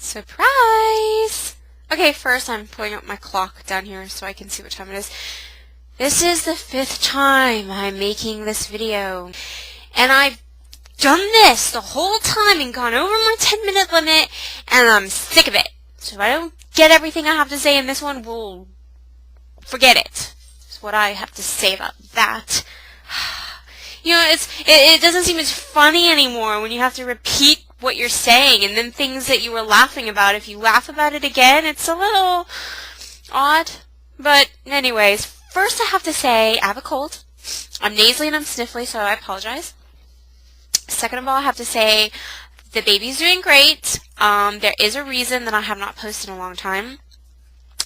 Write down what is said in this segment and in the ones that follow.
Surprise! Okay, first I'm pulling up my clock down here so I can see what time it is. This is the 5th time I'm making this video, and I've done this the whole time and gone over my 10-minute limit, and I'm sick of it. So if I don't get everything I have to say in this one, we'll forget it. That's what I have to say about that. You know, it doesn't seem as funny anymore when you have to repeat what you're saying, and then things that you were laughing about, if you laugh about it again, it's a little odd. But anyways, first I have to say I have a cold. I'm nasally and I'm sniffly, so I apologize. Second of all, I have to say the baby's doing great. There is a reason that I have not posted in a long time.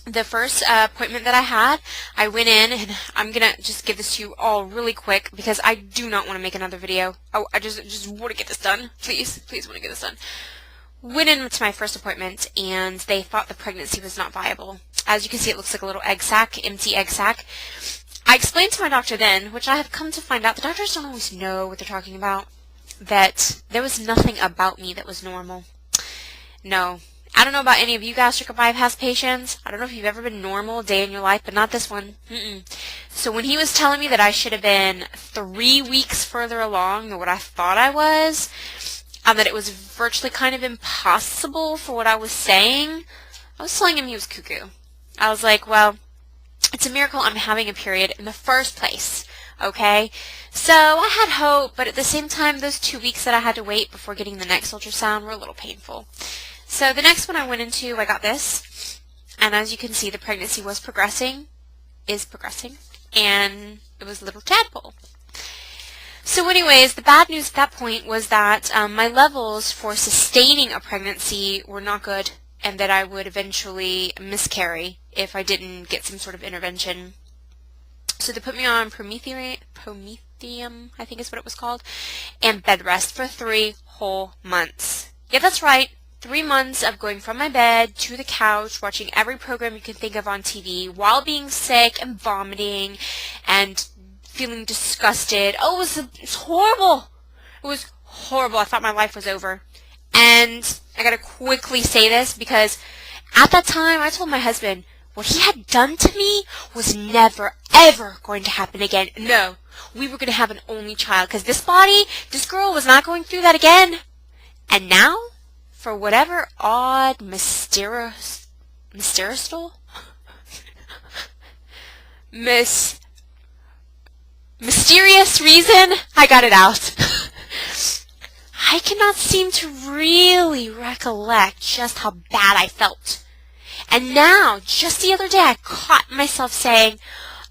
The first appointment that I had, I went in, and I'm going to just give this to you all really quick because I do not want to make another video. I just want to get this done. Please want to get this done. Went in to my first appointment, and they thought the pregnancy was not viable. As you can see, it looks like a little egg sac, empty egg sac. I explained to my doctor then, which I have come to find out the doctors don't always know what they're talking about, that there was nothing about me that was normal. No. I don't know about any of you gastric bypass patients. I don't know if you've ever been normal a day in your life, but not this one. So when he was telling me that I should have been 3 weeks further along than what I thought I was, and that it was virtually kind of impossible for what I was saying, I was telling him he was cuckoo. I was like, well, it's a miracle I'm having a period in the first place, okay? So I had hope, but at the same time, those 2 weeks that I had to wait before getting the next ultrasound were a little painful. So the next one I went into, I got this, and as you can see, the pregnancy was progressing, and it was a little tadpole. So anyways, the bad news at that point was that my levels for sustaining a pregnancy were not good, and that I would eventually miscarry if I didn't get some sort of intervention. So they put me on Prometheum, I think is what it was called, and bed rest for 3 whole months. Yeah, that's right. 3 months of going from my bed to the couch, watching every program you can think of on TV, while being sick and vomiting and feeling disgusted. Oh, it was horrible. It was horrible. I thought my life was over. And I gotta quickly say this because at that time I told my husband what he had done to me was never, ever going to happen again. No, we were going to have an only child because this girl was not going through that again. And now, for whatever odd, mysterious reason, I got it out. I cannot seem to really recollect just how bad I felt. And now, just the other day, I caught myself saying,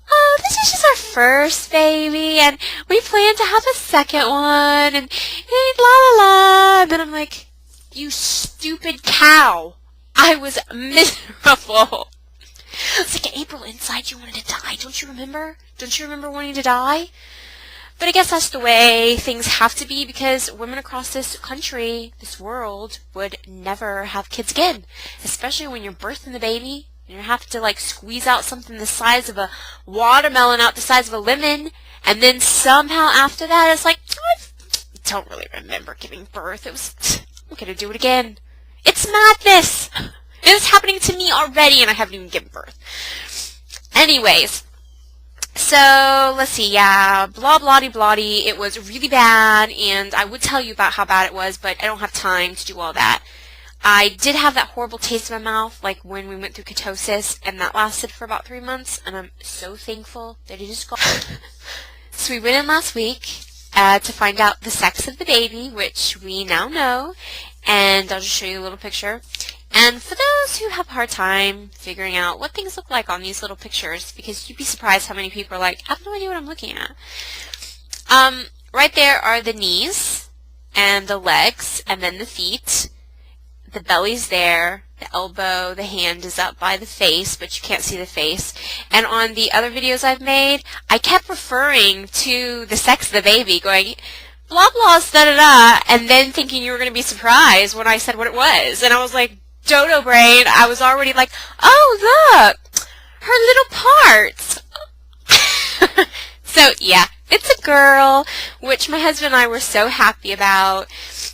oh, this is just our first baby, and we plan to have a second one, and la la la. And then I'm like, you stupid cow. I was miserable. It's like, April, inside you wanted to die. Don't you remember? Don't you remember wanting to die? But I guess that's the way things have to be because women across this country, this world, would never have kids again. Especially when you're birthing the baby and you have to like squeeze out something the size of a watermelon out the size of a lemon, and then somehow after that it's like, I don't really remember giving birth. I'm going to do it again. It's madness. It's happening to me already and I haven't even given birth. Anyways. So, let's see, yeah, blah, blah, blah, it was really bad, and I would tell you about how bad it was, but I don't have time to do all that. I did have that horrible taste in my mouth, like when we went through ketosis, and that lasted for about 3 months, and I'm so thankful that it is gone. So we went in last week to find out the sex of the baby, which we now know, and I'll just show you a little picture. And for those who have a hard time figuring out what things look like on these little pictures, because you'd be surprised how many people are like, I have no idea what I'm looking at. Right there are the knees, and the legs, and then the feet. The belly's there, the elbow, the hand is up by the face, but you can't see the face. And on the other videos I've made, I kept referring to the sex of the baby, going, blah, blah, da-da-da, and then thinking you were going to be surprised when I said what it was. And I was like, dodo brain, I was already like, oh, look, her little parts. So, yeah, it's a girl, which my husband and I were so happy about.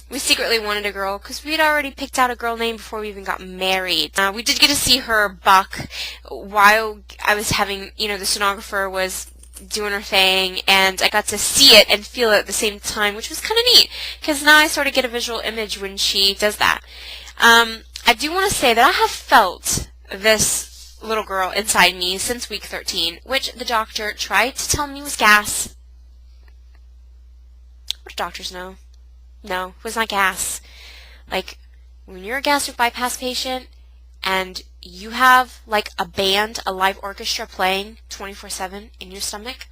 We secretly wanted a girl because we'd already picked out a girl name before we even got married. We did get to see her buck while I was having, the sonographer was doing her thing, and I got to see it and feel it at the same time, which was kind of neat because now I sort of get a visual image when she does that. I do want to say that I have felt this little girl inside me since week 13, which the doctor tried to tell me was gas. What do doctors know? No, it was not gas. Like, when you're a gastric bypass patient and you have, like, a band, a live orchestra playing 24/7 in your stomach,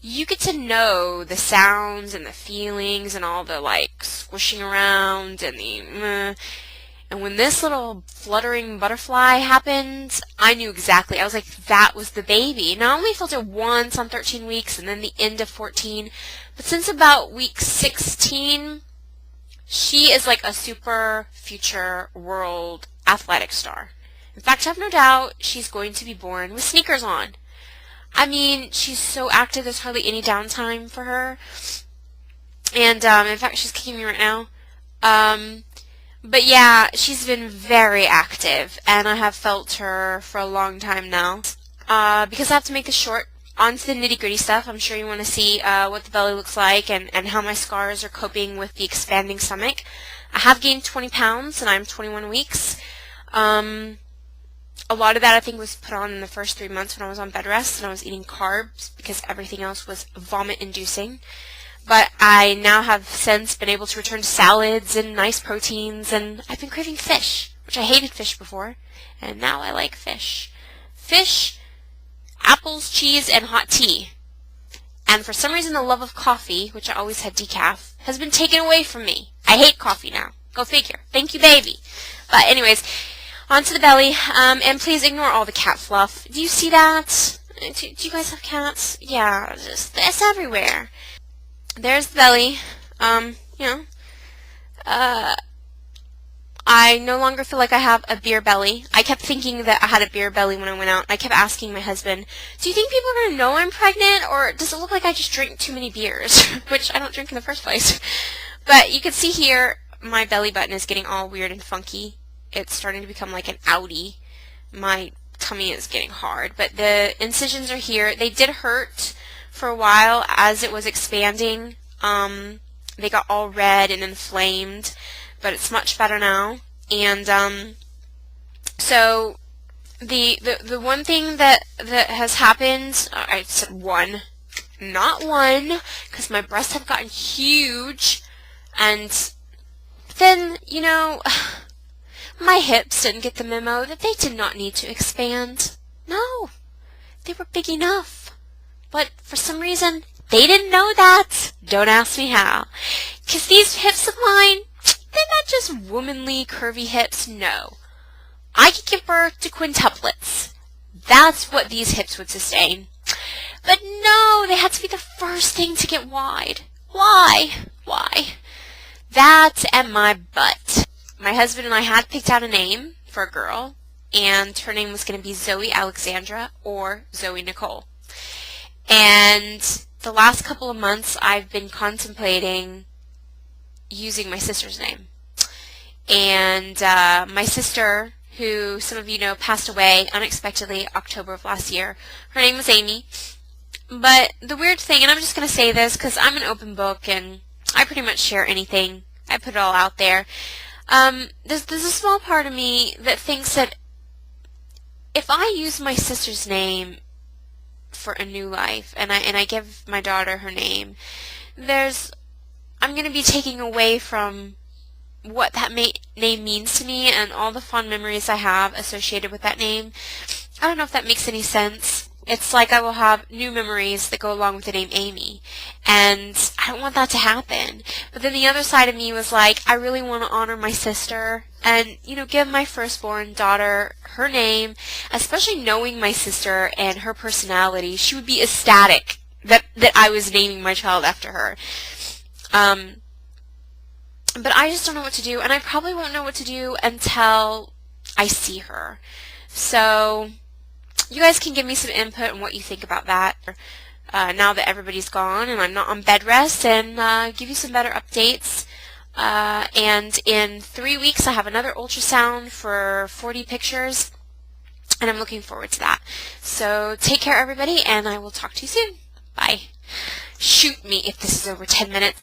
you get to know the sounds and the feelings and all the, like, squishing around and the and when this little fluttering butterfly happened, I knew exactly. I was like, that was the baby. And I only felt it once on 13 weeks and then the end of 14. But since about week 16, she is like a super future world athletic star. In fact, I have no doubt she's going to be born with sneakers on. I mean, she's so active, there's hardly any downtime for her. And in fact, she's kicking me right now. But yeah, she's been very active, and I have felt her for a long time now. Because I have to make this short, on to the nitty-gritty stuff. I'm sure you want to see what the belly looks like and how my scars are coping with the expanding stomach. I have gained 20 pounds, and I'm 21 weeks. A lot of that I think was put on in the first 3 months when I was on bed rest, and I was eating carbs because everything else was vomit-inducing. But I now have since been able to return to salads and nice proteins, and I've been craving fish, which I hated fish before, and now I like fish. Fish, apples, cheese, and hot tea. And for some reason the love of coffee, which I always had decaf, has been taken away from me. I hate coffee now. Go figure. Thank you, baby. But anyways, on to the belly, and please ignore all the cat fluff. Do you see that? Do you guys have cats? Yeah, it's everywhere. There's the belly. I no longer feel like I have a beer belly. I kept thinking that I had a beer belly when I went out. I kept asking my husband, do you think people are going to know I'm pregnant, or does it look like I just drink too many beers? Which I don't drink in the first place. But you can see here, my belly button is getting all weird and funky. It's starting to become like an outie. My tummy is getting hard. But the incisions are here. They did hurt for a while as it was expanding. They got all red and inflamed, but it's much better now. And so the one thing that has happened, I said one, not one, because my breasts have gotten huge, and then my hips didn't get the memo that they did not need to expand. No, they were big enough. But for some reason, they didn't know that. Don't ask me how. Because these hips of mine, they're not just womanly, curvy hips. No. I could give birth to quintuplets. That's what these hips would sustain. But no, they had to be the first thing to get wide. Why? That and my butt. My husband and I had picked out a name for a girl, and her name was going to be Zoe Alexandra or Zoe Nicole. And the last couple of months, I've been contemplating using my sister's name. And my sister, who some of you know passed away unexpectedly October of last year, her name was Amy. But the weird thing, and I'm just going to say this because I'm an open book and I pretty much share anything. I put it all out there. There's a small part of me that thinks that if I use my sister's name for a new life, and I give my daughter her name, I'm going to be taking away from what that name means to me and all the fond memories I have associated with that name. I don't know if that makes any sense. It's like I will have new memories that go along with the name Amy, and I don't want that to happen. But then the other side of me was like, I really want to honor my sister and, give my firstborn daughter her name, especially knowing my sister and her personality. She would be ecstatic that I was naming my child after her. But I just don't know what to do, and I probably won't know what to do until I see her. So you guys can give me some input on what you think about that now that everybody's gone and I'm not on bed rest, and give you some better updates. And in 3 weeks, I have another ultrasound for 40 pictures, and I'm looking forward to that. So take care, everybody, and I will talk to you soon. Bye. Shoot me if this is over 10 minutes.